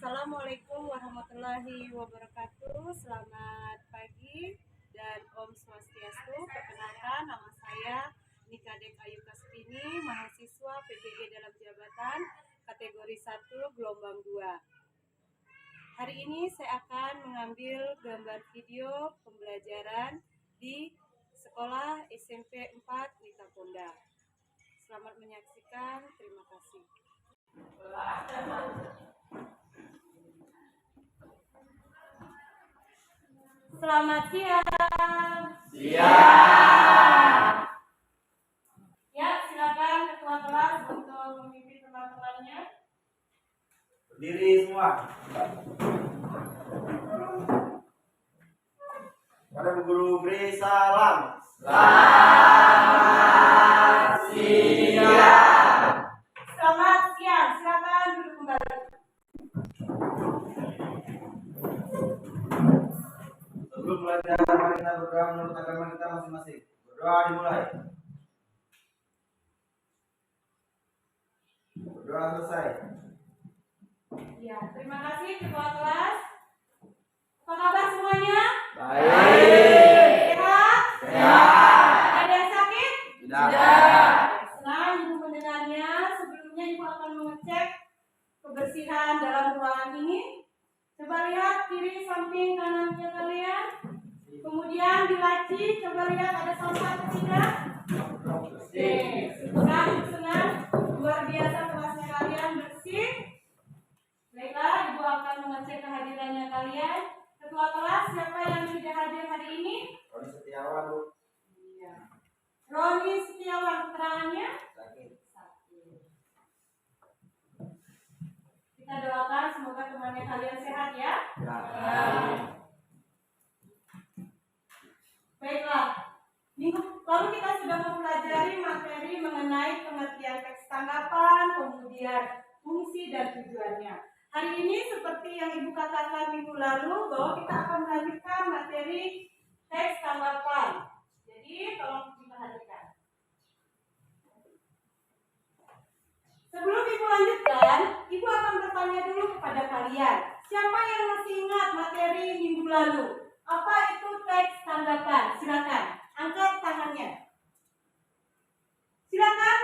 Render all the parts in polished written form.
Assalamualaikum warahmatullahi wabarakatuh. Selamat pagi dan Om Swastiastu. Perkenalkan, nama saya Nika Dek Ayu Kastini, mahasiswa PPG dalam jabatan kategori 1 gelombang 2. Hari ini saya akan mengambil gambar video pembelajaran di sekolah SMP 4 Wita Ponda. Selamat menyaksikan, terima kasih. Selamat siang. Siang. Ya, silakan ketua kelas untuk memimpin teman-temannya. Berdiri semua. Pada Bu Guru beri salam. Selamat siang. Selamat siang. Silakan duduk kembali. Sebelum belajar, mari kita berdoa menurut agama kita masing-masing. Berdoa dimulai. Berdoa selesai. Ya, terima kasih ketua kelas. Apa kabar semuanya? Baik. Sehat? Sehat. Ada yang sakit? Tidak. Senang Ibu mendengarnya. Sebelumnya Ibu akan mengecek kebersihan dalam ruangan ini. Coba lihat kiri samping kanannya kalian. Kemudian di laci, coba lihat ada sampah atau tidak. Oke, senang. Luar biasa kelasnya kalian bersih. Baiklah, Ibu akan mengecek kehadirannya kalian. Ketua kelas, siapa yang sudah hadir hari ini? Roni Setiawan, Bu. Iya. Roni Setiawan, keterangannya? Sakit. Kita doakan semoga temannya kalian sehat ya. Ya. Baiklah, minggu lalu kita sudah mempelajari materi mengenai pengertian teks tanggapan, kemudian fungsi dan tujuannya. Hari ini seperti yang Ibu katakan minggu lalu bahwa kita akan melanjutkan materi teks tanggapan. Jadi tolong diperhatikan. Sebelum Ibu lanjutkan, Ibu akan bertanya dulu kepada kalian. Siapa yang masih ingat materi minggu lalu? Apa itu teks tanggapan? Silakan, angkat tangannya. Silakan,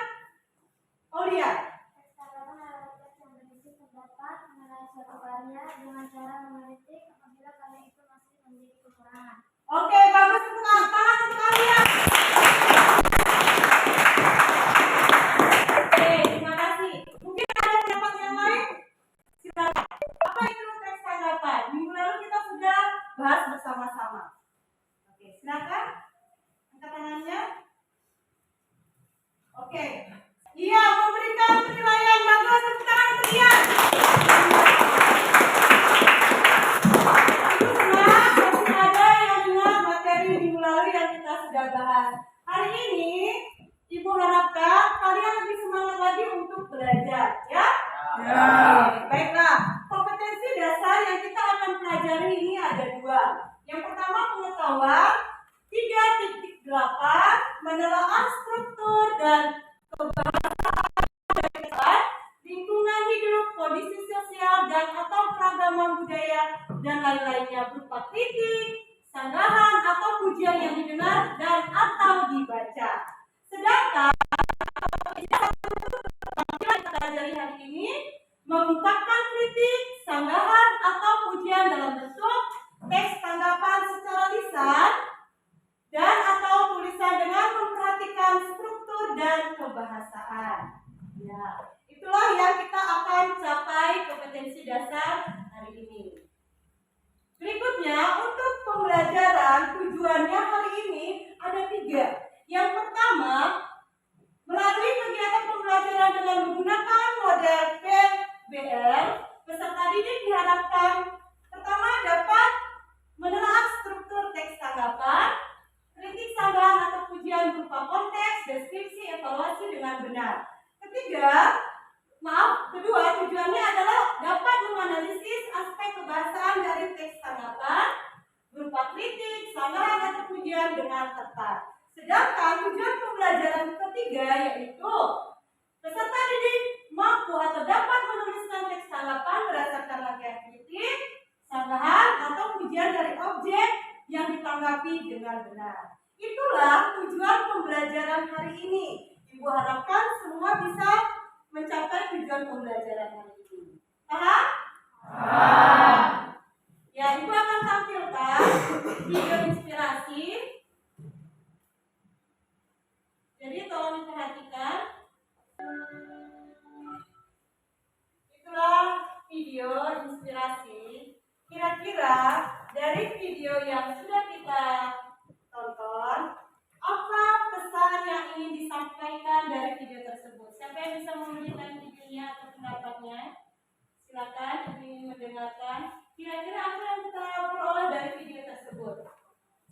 Aulia. Teks tanggapan adalah teks yang berisi pendapat mengenai suatu karya dengan cara mengkritik apabila karya itu masih memiliki kekurangan. Oke, bagus, tepuk tangan untuk kalian. Oke, terima kasih. Mungkin ada pendapat yang lain? Silakan. Apa itu teks tanggapan? Minggu lalu kita sudah bahas bersama-sama. Oke, silakan. Angkat tangannya. Oke. Iya, memberikan penilaian bagus, tepuk tangan untuk dia. Itu senang, masih ada yang ingat materi minggu lalu yang kita sudah bahas. Hari ini, Ibu harapkan kalian lebih semangat lagi untuk belajar, ya? Ya. Baiklah, kompetensi dasar yang kita akan pelajari ini ada dua. Yang pertama pengetahuan 3.8 menelaah struktur dan kebahasaan lingkungan hidup, kondisi sosial dan atau keragaman budaya dan lain-lainnya berupa kritik, sanggahan atau pujian yang didengar dan atau dibaca. Sedangkan yang kita pelajari hari ini mengungkapkan kritik, sanggahan atau pujian dalam bentuk teks tanggapan secara lisan dan atau tulisan dengan memperhatikan struktur dan kebahasaan. Ya, itulah yang kita akan capai kompetensi dasar hari ini. Berikutnya, untuk pembelajaran tujuannya hari ini ada 3. Yang pertama, melalui kegiatan pembelajaran dengan menggunakan model PBL, peserta didik diharapkan pertama dapat menelaah struktur teks tanggapan, kritik, sanggahan atau pujian berupa konteks, deskripsi, evaluasi dengan benar. Kedua, tujuannya adalah dapat menganalisis aspek kebahasaan dari teks tanggapan berupa kritik, sanggahan atau pujian dengan tepat. Sedangkan tujuan pembelajaran ketiga yaitu peserta didik mampu atau dapat menuliskan teks tanggapan berdasarkan rangkaian menanggapi dengan benar. Itulah tujuan pembelajaran hari ini. Ibu harapkan semua bisa mencapai tujuan pembelajaran hari ini. Paham? Ya, Ibu akan tampilkan video inspirasi. Jadi tolong diperhatikan. Itulah video inspirasi. Kira-kira dari video yang sudah kita tonton, apa pesan yang ingin disampaikan dari video tersebut? Siapa yang bisa memberikan videonya atau pendapatnya? Silakan, ingin mendengarkan. Kira-kira apa yang kita peroleh dari video tersebut?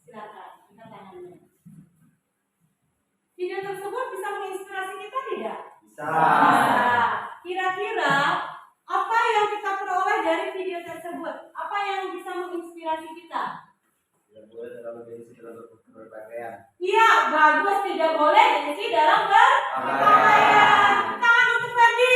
Silakan, angkat tangannya. Video tersebut bisa menginspirasi kita tidak? Bisa. Kira-kira apa yang kita peroleh dari video tersebut? Apa yang bisa menginspirasi kita? Tidak boleh terlalu gengsi dalam berpakaian. Iya, bagus. Tidak boleh gengsi dalam berpakaian. Tangan untuk Ferdi.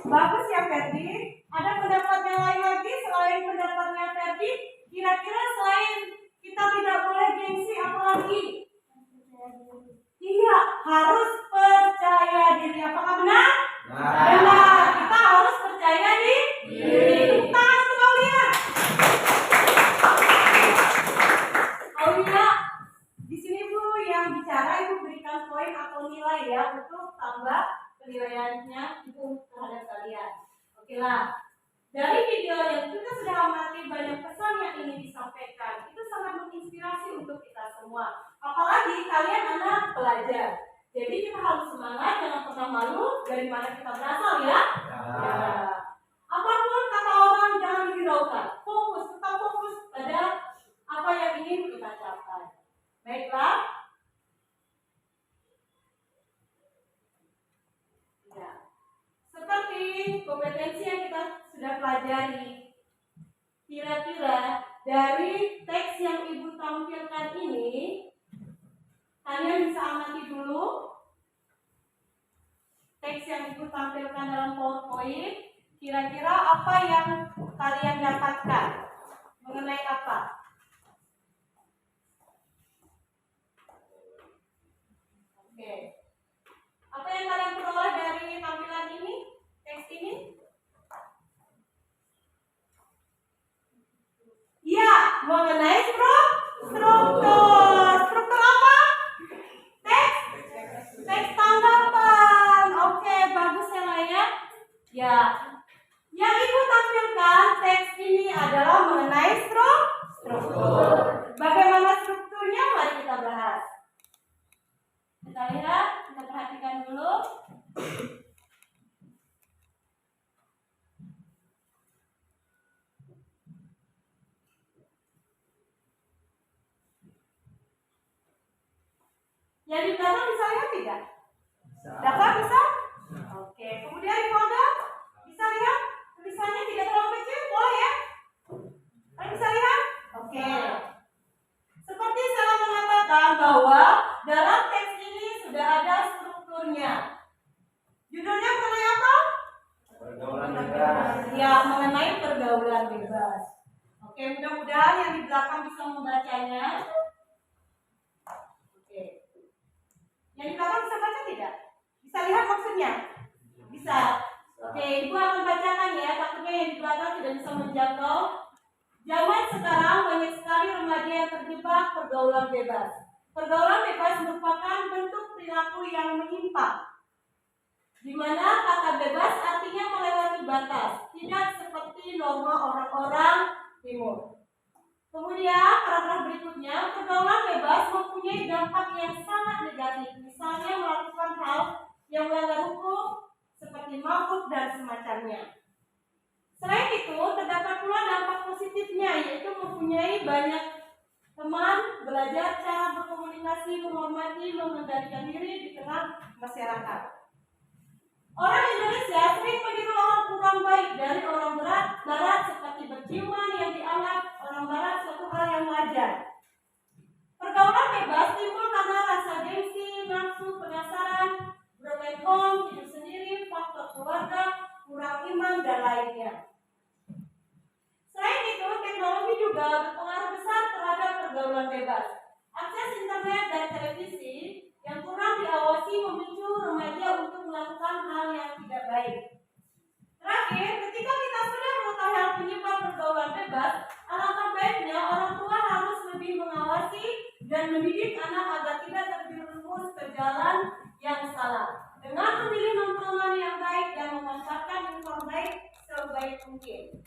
Bagus ya Ferdi. Ada pendapat yang lain lagi selain pendapatnya Ferdi? Kira-kira selain kita tidak boleh gengsi, apa lagi? Iya, harus percaya diri. Apakah benar? Benar. Kita harus percaya diri. Tepuk tangan untuk Aulia. Aulia, di sini Bu yang bicara, Ibu berikan poin atau nilai ya untuk tambah penilaiannya Ibu terhadap kalian. Oke lah. Dari video yang kita sudah amati, banyak pesan yang ingin disampaikan. Itu sangat menginspirasi untuk kita semua. Apalagi kalian anak pelajar. Jadi kita harus semangat, jangan pernah malu dari mana kita berasal ya. Ya. Apapun kata orang jangan dihiraukan. Fokus, tetap fokus pada apa yang ingin kita capai. Baiklah. Ya. Seperti kompetensi yang kita sudah pelajari, kira-kira dari teks yang Ibu tampilkan ini, kalian bisa amati dulu teks yang Ibu tampilkan dalam PowerPoint. Kira-kira apa yang kalian dapatkan mengenai apa? Oke. Apa yang kalian peroleh dari tampilan ini? Teks ini? Ya, mengenai struktur. Struktur apa? Teks tanggapan. Oke, bagus ya Maya. Ya. Yang Ibu tampilkan teks ini adalah mengenai struktur. Bagaimana strukturnya? Mari kita bahas. Kita lihat, kita perhatikan dulu. Yang di belakang bisa lihat tidak? Dapat bisa? Oke. Kemudian di folder bisa lihat tulisannya tidak terlalu kecil, boleh ya? Kalian bisa lihat? Oke. Seperti saya mengatakan bahwa dalam teks ini sudah ada strukturnya. Judulnya mengenai apa? Pergaulan bebas. Ya, mengenai pergaulan bebas. Oke, mudah-mudahan yang di belakang bisa membacanya. Oke. Yang di belakang bisa baca tidak? Bisa lihat maksudnya? Bisa. Oke, Ibu akan bacakan ya, takutnya yang di belakang tidak bisa menjangkau. Zaman sekarang banyak sekali remaja yang terjebak pergaulan bebas. Pergaulan bebas merupakan bentuk perilaku yang menyimpang, di mana kata bebas artinya melewati batas, tidak seperti norma orang-orang timur. Kemudian paragraf berikutnya, pergaulan bebas mempunyai dampak yang sangat negatif, misalnya melakukan hal yang melanggar hukum seperti mabuk dan semacamnya. Selain itu, terdapat pula dampak positifnya, yaitu mempunyai banyak teman, belajar cara berkomunikasi, menghormati, mengendalikan diri di tengah masyarakat. Orang Indonesia sering meniru orang kurang baik dari orang barat seperti berciuman yang dianggap orang barat suatu hal yang wajar. Pergaulan bebas timbul karena rasa gengsi, nafsu, penasaran, broken home, hidup sendiri, faktor keluarga, kurang iman, dan lainnya. Selain itu, teknologi juga mendidik anak agar tidak terjerumus ke jalan yang salah dengan memilih nontonan yang baik dan memanfaatkan info baik sebaik mungkin.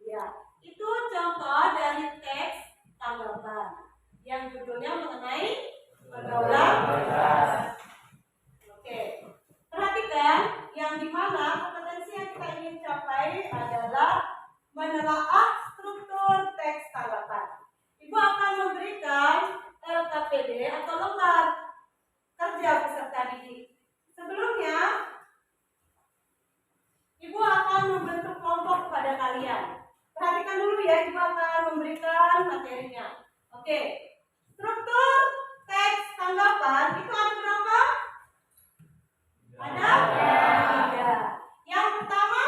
Ya, itu contoh dari teks tanggapan yang judulnya mengenai pergaulan bebas. Oke, perhatikan yang dimana kompetensi yang kita ingin capai adalah menelaah struktur teks tanggapan. Ibu akan memberikan LKPD atau lembar kerja peserta didik. Sebelumnya, Ibu akan membentuk kelompok kepada kalian. Perhatikan dulu ya, Ibu akan memberikan materinya. Oke, struktur teks tanggapan itu ada berapa? Ada? Tiga. Yang pertama?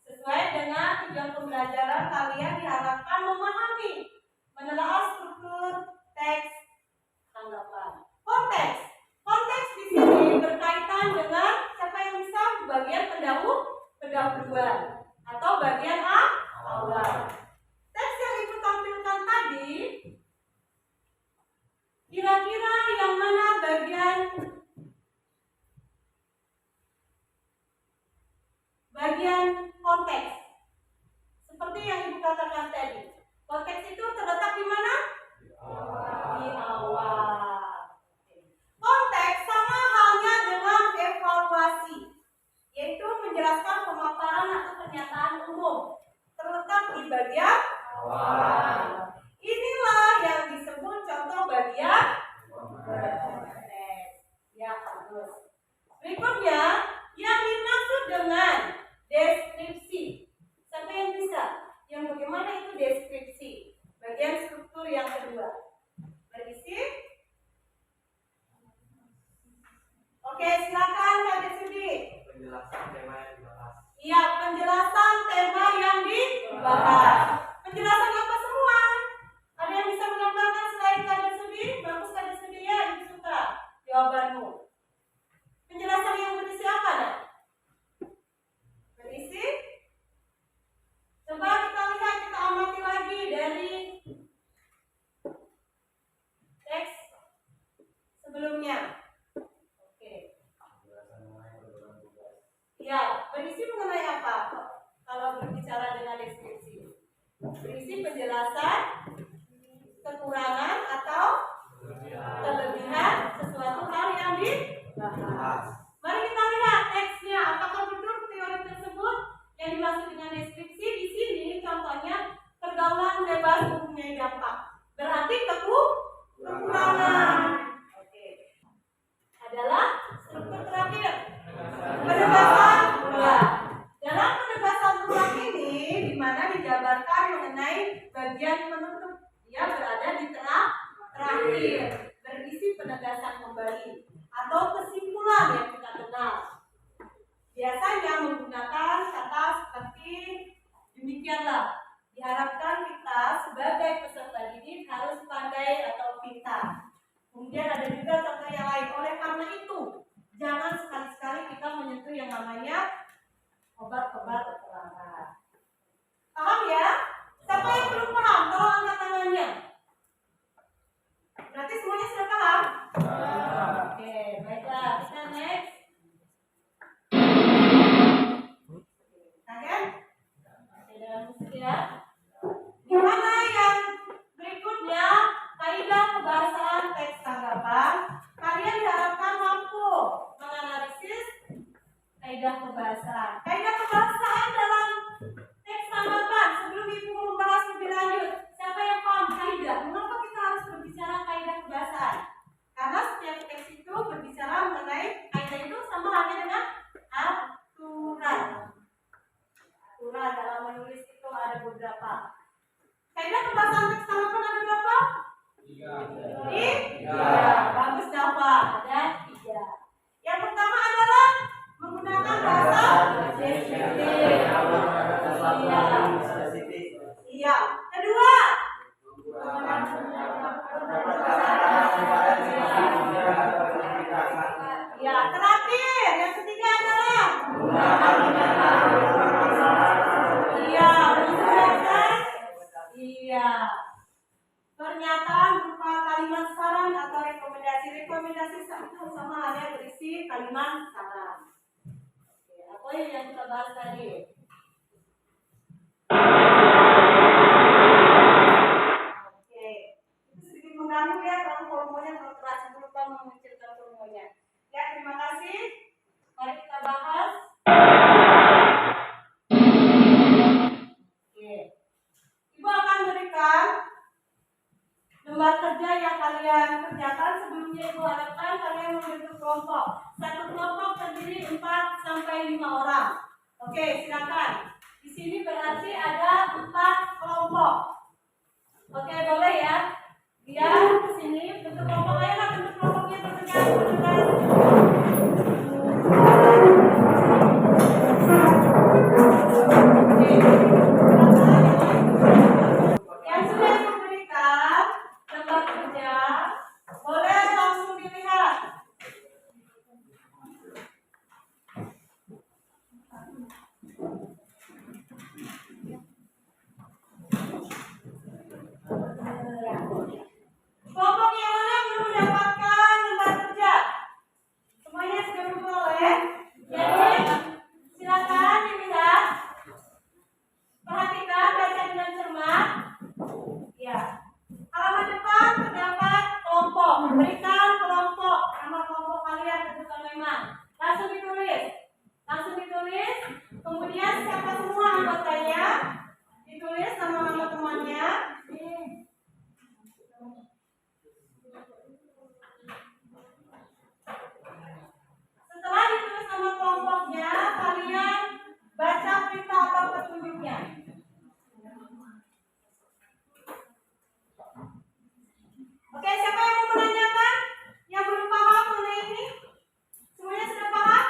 Sesuai dengan tujuan pembelajaran, kalian diharapkan memahami, menelaah struktur teks tanggapan. Konteks di sini berkaitan dengan siapa yang bisa bagian pendahuluan atau bagian awal. Teks yang Ibu tampilkan tadi, kira-kira yang mana bagian konteks? Seperti yang Ibu katakan tadi, konteks itu terletak di mana? Di awal. Konteks sama halnya dengan evaluasi, yaitu menjelaskan pemaparan atau pernyataan umum, terletak di bagian awal. Inilah yang disebut contoh bagian konteks. Ya, bagus. Berikutnya, yang dimaksud dengan deskripsi. Siapa yang bisa? Yang bagaimana itu deskripsi? Bagian struktur yang kedua. Berisi? Oke, silakan Kak Sudi. Penjelasan tema yang dibahas. Iya, penjelasan tema yang dibahas. Penjelasan apa semua? Ada yang bisa menambahkan selain Kak Sudi? Bagus Kak Sudi ya, Ibu suka jawabanmu. Penjelasan yang berisi apa, Nak? Berisi? Coba kita lihat, kita amati lagi dari teks sebelumnya. Ya, berisi mengenai apa? Kalau berbicara dengan deskripsi, berisi penjelasan kekurangan atau kelebihan sesuatu hal yang dibahas. Mari kita lihat teksnya. Apakah betul teori tersebut yang dimaksud dengan deskripsi? Di sini contohnya pergaulan bebas mempunyai dampak. Berarti kekurangan. Oke. Adalah struktur terakhir. Penegasan ulang. Dalam penegasan ulang ini, di mana dijabarkan mengenai bagian penutup, dia berada di terakhir, berisi penegasan kembali atau kesimpulan yang kita kenal. Biasanya menggunakan kata seperti demikianlah. Diharapkan kita sebagai peserta didik harus pandai atau pintar. Kemudian ada juga contoh yang lain. Oleh karena itu, jangan sekali-sekali kita menyentuh yang namanya obat-obat keterangan. Paham ya? Siapa yang belum paham? Tolong angkat tangannya. Berarti semuanya sudah paham? Oke, baiklah. Kita next. Kan? Oke, dalam musik ya. Gimana yang berikutnya? Kaidah kebahasaan teks tanggapan. Kalian diharapkan mampu menganalisis kaidah kebahasaan. Kaidah kebahasaan dalam teks tanggapan. Sebelum Ibu membahas lebih lanjut, siapa yang paham kaidah? Mengapa kita harus berbicara kaidah kebahasaan? Karena setiap teks itu berbicara mengenai kaidah itu sama halnya dengan aturan. Aturan dalam menulis itu ada beberapa. Kaidah kebahasaan teks tanggapan ada berapa? 3. Bagus dah. komunikasi sama halnya berisi kalimat saran. Oke, apa yang kita bahas tadi? Oke, itu sedikit mengganggu ya kalau volumenya terlalu keras, lupa mengecilkan volumenya. Ya, terima kasih. Mari kita bahas. Oke, Ibu akan berikan lembar kerja yang kalian kerjakan. Sebelumnya Ibu harapkan kalian membentuk kelompok. Satu kelompok terdiri 4 sampai 5 orang. Oke, silakan. Di sini berarti ada 4 kelompok. Oke, boleh ya? Dia ke sini bentuk kelompok. Ayolah bentuk kelompoknya bertugas. Yang sudah diberikan lembar kerja, boleh langsung dilihat. Kelompok yang mana belum mendapatkan lembar kerja? Semuanya sudah beroleh. Jadi silakan dilihat, perhatikan, baca dengan cermat. Ya, halaman depan terdapat kelompok. Berikan kelompok, nama kelompok kalian tentukan memang. Langsung ditulis. Kemudian siapa semua anggotanya? Ditulis nama-nama temannya. Setelah ditulis nama kelompoknya, kalian baca perintah atau petunjuknya. Oke, siapa yang mau menanyakan? Yang belum paham mengenai ini? Semuanya sudah paham?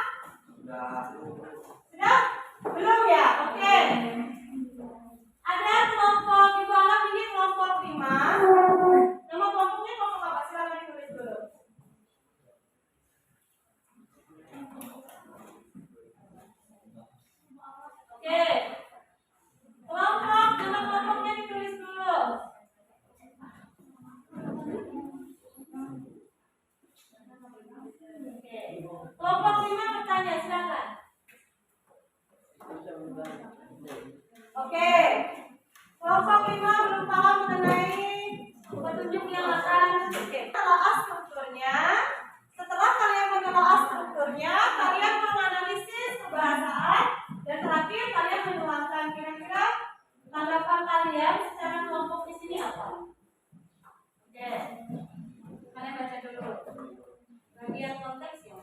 Sudah? Belum ya? Oke. Ada kelompok, Ibu anggap ini kelompok 5. Nama kelompoknya kelompok apa? Silakan ditulis dulu. Oke. Nama kelompoknya ditulis dulu. Oke. Kelompok 5 bertanya, silakan. Oke. Kelompok 5 belum paham mengenai petunjuk yang akan menelaah strukturnya. Setelah kalian menelaah strukturnya, kalian menganalisis kebahasaan dan terakhir kalian menuangkan kira-kira tanggapan kalian secara kelompok di sini apa? Oke. Kalian baca dulu. Bagian konteks ya.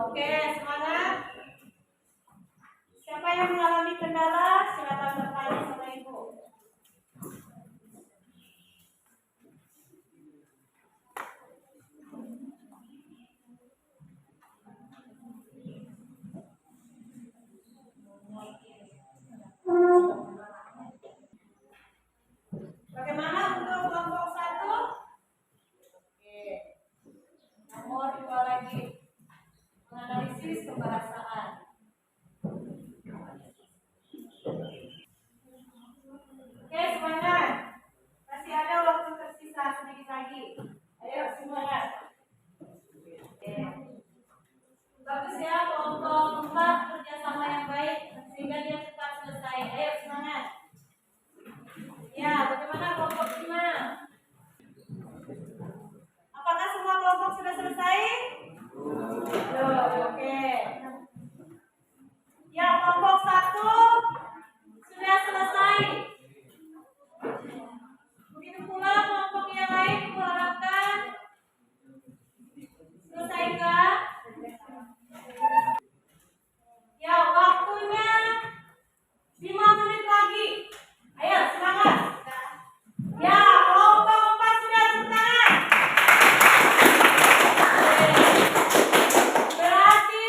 Oke, semangat. Siapa yang mengalami kendala, silakan bertanya sama Ibu. Bagaimana untuk kelompok 1? Oke. Nomor 2 lagi. Menganalisis kebahasaan. Oke, semangat. Masih ada waktu tersisa sedikit lagi. Ayo, semangat. Oke. Bagus ya, kelompok 4 kerjasama yang baik sehingga dia cepat selesai. Ayo, semangat. Ya, bagaimana kelompok 5? Apakah semua kelompok sudah selesai? Oke. Ya, kelompok 1 sudah selesai. Begitu pula kelompok yang lain kuharapkan selesaikan. Ya, waktunya 5 menit lagi. Ayo, semangat. Ya, kelompok 4 sudah selesai. Berarti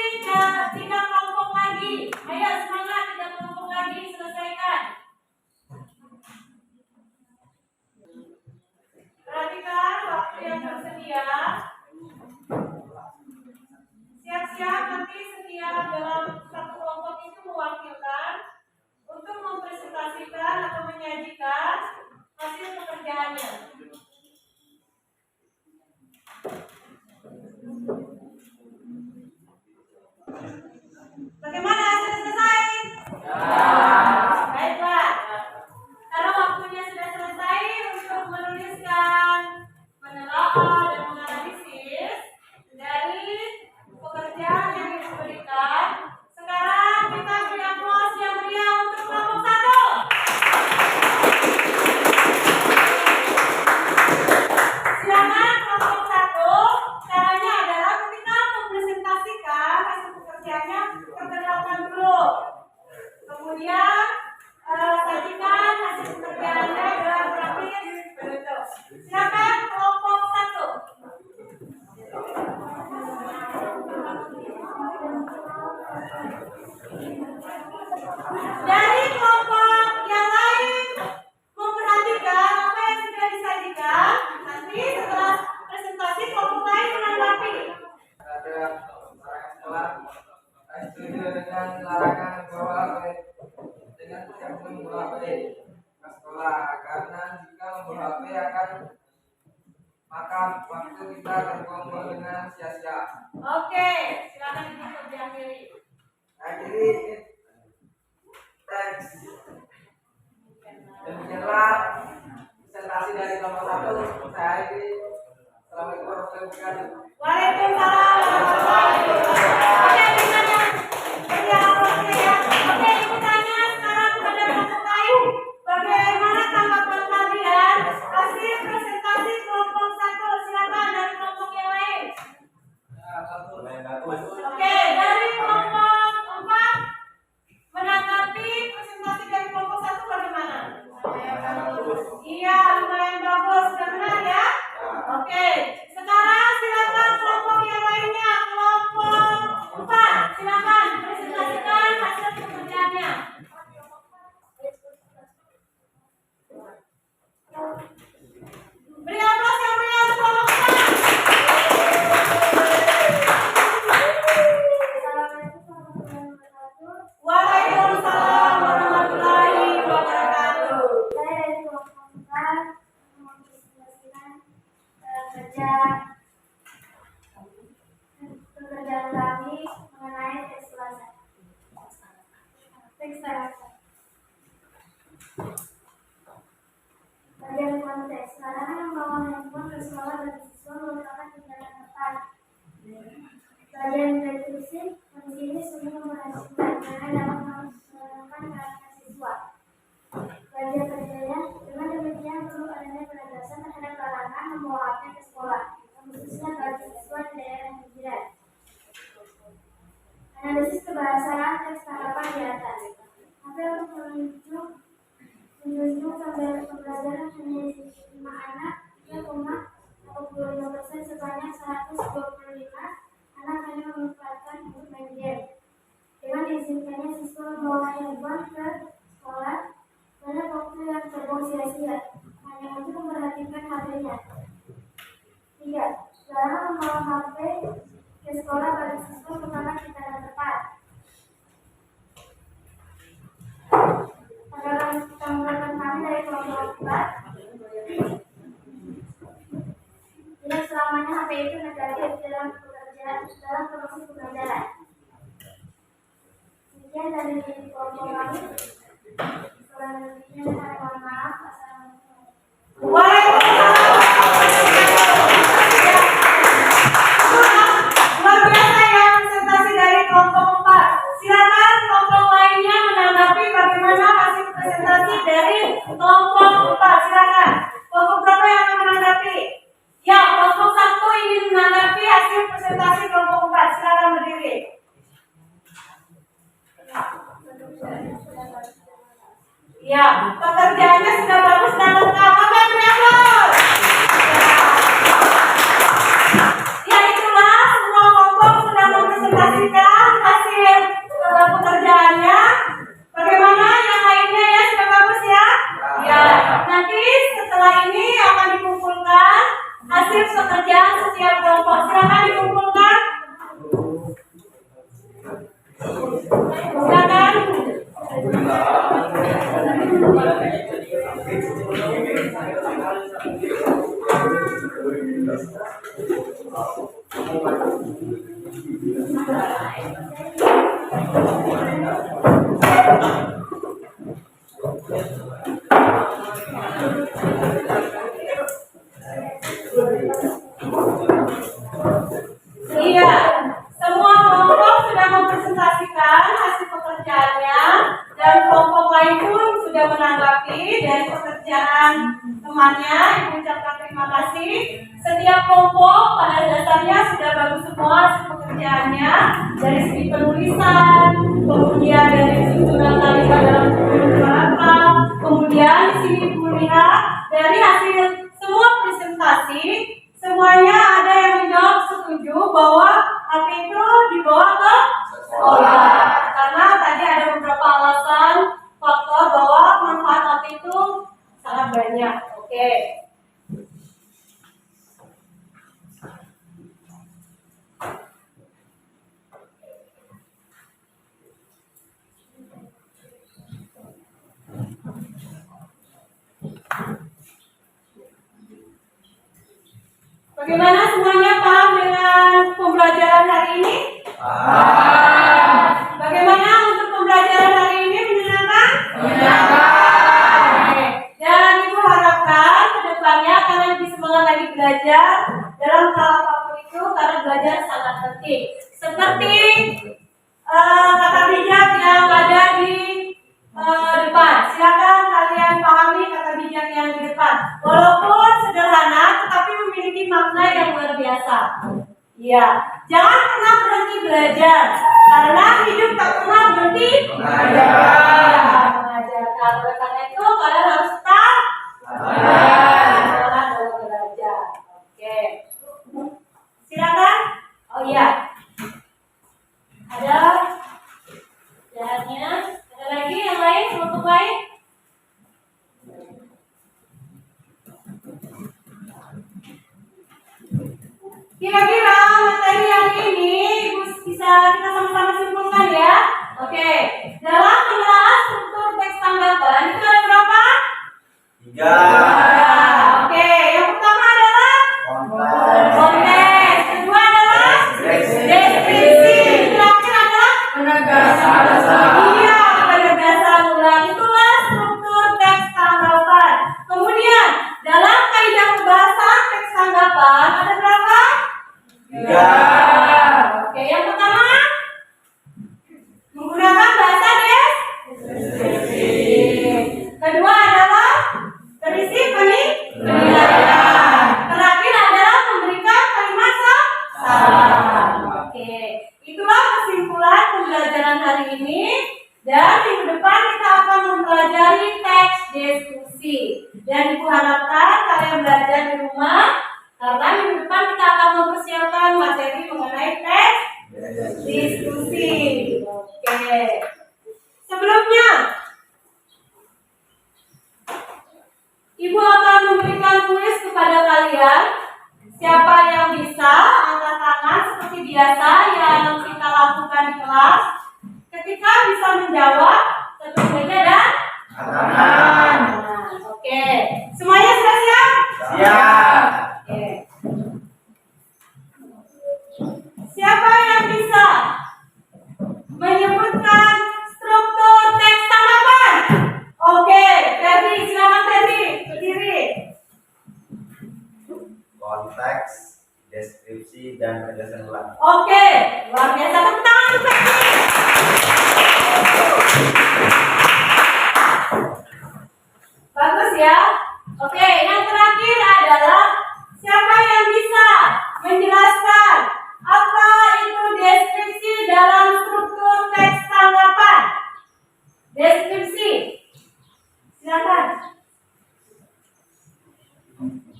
3 kelompok lagi. Ayo, semangat, 3 kelompok lagi selesaikan. Perhatikan waktu yang tersedia. Siap-siap nanti setiap dalam satu kelompok itu mewakilkan untuk mempresentasikan atau menyajikan hasil pekerjaannya. Bagaimana hasil selesai? Baiklah. Karena waktunya sudah selesai untuk menuliskan, menelaah dan menganalisis dari pekerjaan yang diberikan. Sekarang kita beri aplaus yang meriah untuk kelompok 1. Silakan kelompok 1. Caranya adalah ketika mempresentasikan hasil pekerjaannya, perkenalkan dulu. Kemudian sajikan hasil pekerjaannya dalam grafis penutup. Silakan kelompok 1. Dari kelompok yang lain memperhatikan apa yang sudah disajikan. Nanti setelah presentasi kelompok lain menanggapi. Ada sekolah setuju dengan larangan membawa HP dengan tidak membawa HP ke sekolah karena jika membawa HP akan maka waktu kita terbuang dengan sia-sia. Oke, silakan ditutup di akhiri. Akhiri teks. Demikianlah presentasi dari kelompok 1. Saya akhiri. Assalamualaikum warahmatullahi wabarakatuh. Waalaikumsalam warahmatullahi wabarakatuh. Oke, ditanya. Ya, oke ya. Oke, ibu tanya sekarang kepada kelompok lain. Bagaimana tanggapan kalian hasil presentasi kelompok 1? Silakan dari kelompok yang lain. Oke, dari kelompok 4 menanggapi presentasi dari kelompok 1 bagaimana? Iya, lumayan bagus. Sudah benar ya? Oke, sekarang silakan kelompok yang lainnya. Kelompok 4, silakan presentasikan hasil pekerjaannya. Beri aplaus yang meriah untuk kelompok 4. Waalaikumsalam warahmatullahi wabarakatuh. Saya dari kelompok 4 mempresentasikan pekerjaan kami mengenai teks bahasa. Bagian konteks, larangan membawa handphone ke sekolah bagi siswa merupakan tindakan tepat. Bagian deskripsi, kondisi ini sungguh memperhatikan karena dapat menentukan karakter siswa. Bagian kerjanya, dengan demikian perlu adanya penegasan terhadap larangan membawa HP ke sekolah, khususnya bagi siswa di daerah pinggiran. Analisis kebahasaan teks tanggapan di atas. Tapi untuk menunjuk pembelajaran hanya 5 anak, 3,45% sebanyak 125 anak hanya memanfaatkan untuk main game. Dengan diizinkannya siswa membawa handphone ke sekolah, banyak waktu yang terbuang sia-sia hanya untuk memperhatikan HP-nya. 3. Larangan membawa HP ke sekolah bagi siswa merupakan tindakan tepat. Tanggapan kami dari kelompok 4, tidak selamanya HP itu negatif dalam proses pembelajaran. Sekian dari kelompok kami. Selanjutnya saya mohon maaf. Luar biasa ya presentasi dari kelompok 4. Silakan kelompok lainnya menanggapi bagaimana hasil presentasi dari kelompok 4. Silakan. Kelompok berapa yang akan menanggapi? Ya, kelompok 1 ingin menanggapi hasil presentasi kelompok 4. Silakan berdiri. Ya, pekerjaannya sudah bagus dan lengkap. Oke, berapa? Ya, itulah semua kelompok sudah mempresentasikan hasil pekerjaannya. Bagaimana yang lainnya ya, sudah bagus ya? Ya, nanti setelah ini akan dikumpulkan hasil pekerjaan setiap kelompok. Silakan dikumpulkan. Silakan. Iya, semua kelompok sudah mempresentasikan hasil pekerjaannya dan kelompok lain pun sudah menanggapi dari pekerjaan temannya. Ibu ucapkan terima kasih. Setiap kelompok pada dasarnya sudah bagus semua hasil pekerjaannya dari segi penulisan, kemudian dari susunan kalimat dalam paragraf, kemudian di sini ibu lihat dari hasil semua presentasi. Semuanya ada yang menjawab setuju bahwa HP itu dibawa ke sekolah. Karena tadi ada beberapa alasan faktor bahwa manfaat HP itu sangat banyak. Oke. Bagaimana semuanya paham dengan pembelajaran hari ini? Bagaimana untuk pembelajaran hari ini, menyenangkan? Menyenangkan. Dan ibu harapkan ke depannya kalian lebih semangat lagi belajar dalam hal apapun itu, karena belajar sangat penting. Seperti kata bijak yang ada di depan. Silakan kalian pahami kata bijak yang di depan. Walaupun sederhana, tetapi memiliki makna yang luar biasa. Iya, jangan pernah berhenti belajar, karena hidup tak pernah berhenti belajar. Oleh karena itu kalian harus tetap semangat dalam belajar. Oke, silakan. Oh iya, ada jahatnya. Ada lagi yang lain, untuk lain? Kira-kira materi yang ini bisa kita sama-sama simpulkan ya. Oke, dalam penilaian struktur teks tanggapan itu ada berapa? 3. Oke, yang pertama adalah konteks. Kedua adalah deskripsi. Terakhir adalah penegasan. Iya, penegasan ulang. Itulah struktur teks tanggapan. Kemudian dalam kaidah pembahasan teks tanggapan ada berapa? 3. Oke, yang pertama menggunakan bahasa deskripsi. Kedua adalah berisi kalian belajar di rumah karena minggu depan kita akan mempersiapkan materi mengenai tes diskusi. Oke. Sebelumnya, Ibu akan memberikan kuis kepada kalian. Siapa yang bisa angkat tangan seperti biasa yang kita lakukan di kelas. Ketika bisa menjawab, tentu saja dan tangan. Oke. Semuanya sudah siap? Siap. Oke. Siapa yang bisa menyebutkan struktur teks tanggapan? Oke, Ferdi, silakan Ferdi, berdiri. Konteks, deskripsi, dan penjelasan ulang. Oke, luar biasa, tepuk tangan untuk Ferdi. Bagus ya. Oke, yang terakhir adalah siapa yang bisa menjelaskan apa itu deskripsi dalam struktur teks tanggapan? Deskripsi. Silakan.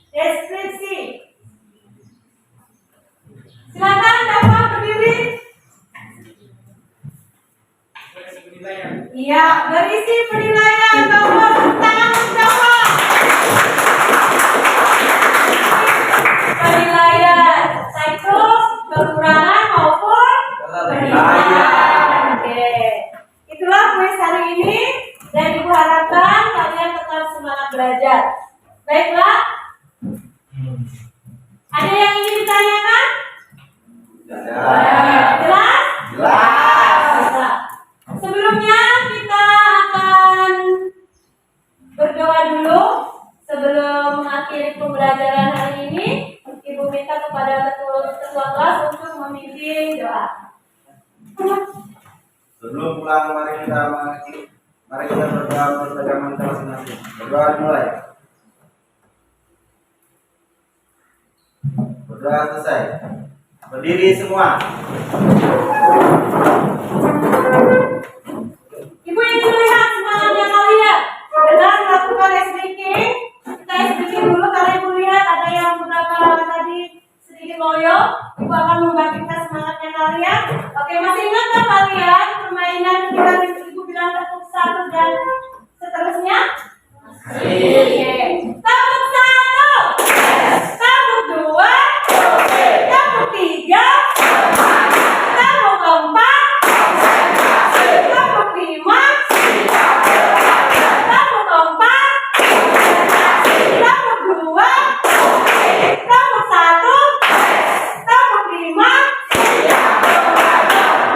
Deskripsi. Silakan dapat berdiri. Iya, berisi penilaian bahwa tanggung jawab. Penilaian siklus, kekurangan maupun penilaian. Oke. Itulah kuis hari ini dan Ibu harapkan kalian tetap semangat belajar. Baiklah. Ada yang ingin ditanyakan? Jelas? Jelas. Sebelumnya kita akan berdoa dulu sebelum mengakhiri pembelajaran hari ini. Ibu minta kepada ketua kelas untuk memimpin doa. Sebelum pulang, mari kita berdoa untuk agama kita masing-masing. Berdoa dimulai. Berdoa selesai. Berdiri semua. Ibu ingin melihat semangatnya kalian dengan melakukan speaking. Kita speaking dulu karena Ibu lihat ada yang beberapa tadi sedikit loyo. Ibu akan membangkitkan semangatnya kalian. Oke, masih ingat kan kalian permainan ketika Ibu bilang tepuk satu dan seterusnya? Oke. Tepuk satu, tepuk dua, tepuk tiga, tepuk keempat, tepuk lima, tepuk keempat, tepuk dua, tepuk satu, tepuk lima.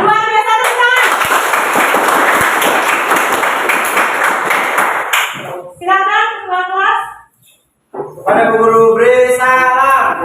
Luar biasa, tepuk tangan. Silakan ketua kelas. Kepada Bu Guru beri salam.